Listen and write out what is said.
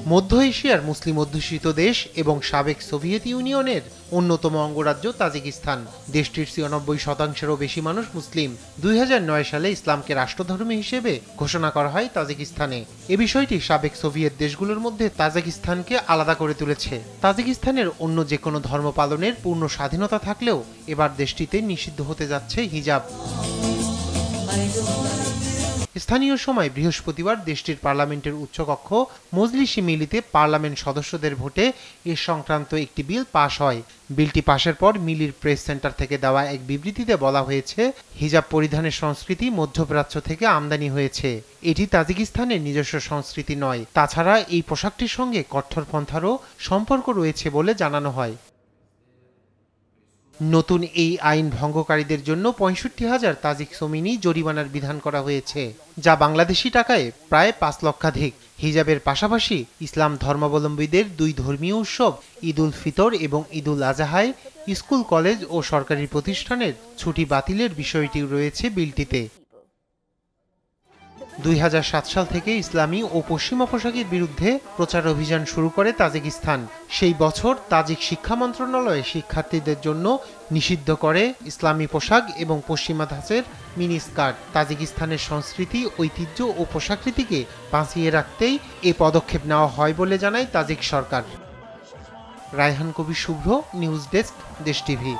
মধ্য এশিয়ার মুসলিম অধ্যুষিত দেশ এবং সাবেক সোভিয়েত ইউনিয়নের অন্যতম অঙ্গরাজ্য তাজিকিস্তান। দেশটির ৯৬%-এরও বেশি মানুষ মুসলিম। ২০০৯ সালে ইসলামকে রাষ্ট্রধর্ম হিসেবে ঘোষণা করা হয় তাজিকিস্তানে। এ বিষয়টি সাবেক সোভিয়েত দেশগুলোর মধ্যে তাজিকিস্তানকে আলাদা করে তুলেছে। তাজিকিস্তানের অন্য যে কোনো ধর্ম পালনের পূর্ণ স্বাধীনতা থাকলেও এবার দেশটিতে নিষিদ্ধ হতে যাচ্ছে হিজাব। স্থানীয় সময় বৃহস্পতিবার দেশটির পার্লামেন্টের উচ্চকক্ষ মজলিস-ই মিলিতে পার্লামেন্ট সদস্যদের ভোটে এ সংক্রান্ত একটি বিল পাশ হয়। বিলটি পাশের পর মিলির প্রেস সেন্টার থেকে দেওয়া এক বিবৃতিতে বলা হয়েছে, হিজাব পরিধানের সংস্কৃতি মধ্যপ্রাচ্য থেকে আমদানি হয়েছে। এটি তাজিকিস্তানের নিজস্ব সংস্কৃতি নয়। তাছাড়া এই পোশাকটির সঙ্গে কট্টরপন্থারও সম্পর্ক রয়েছে বলে জানানো হয়। নতুন এই আইন ভঙ্গকারীদের জন্য ৬৫,০০০ তাজিক সমিনি জরিমানার বিধান করা হয়েছে, যা বাংলাদেশি টাকায় প্রায় ৫ লক্ষাধিক। হিজাবের পাশাপাশি ইসলাম ধর্মাবলম্বীদের দুই ধর্মীয় উৎসব ঈদ উল ফিতর এবং ঈদ উল আজহায় স্কুল, কলেজ ও সরকারি প্রতিষ্ঠানের ছুটি বাতিলের বিষয়টিও রয়েছে বিলটিতে। ২০০৭ সাল থেকে ইসলামী ও পশ্চিমা পোশাকের বিরুদ্ধে প্রচার অভিযান শুরু করে তাজিকিস্তান। সেই বছর তাজিক শিক্ষা মন্ত্রণালয় শিক্ষার্থীদের জন্য নিষিদ্ধ করে ইসলামী পোশাক এবং পশ্চিমা ধাঁচের মিনি স্কার্ট। তাজিকিস্তানের সংস্কৃতি, ঐতিহ্য ও পোশাকরীতিকে বাঁচিয়ে রাখতেই এ পদক্ষেপ নেওয়া হয় বলে জানায় তাজিক সরকার। রায়হান কবির শুভ্র, নিউজ ডেস্ক, দেশ টিভি।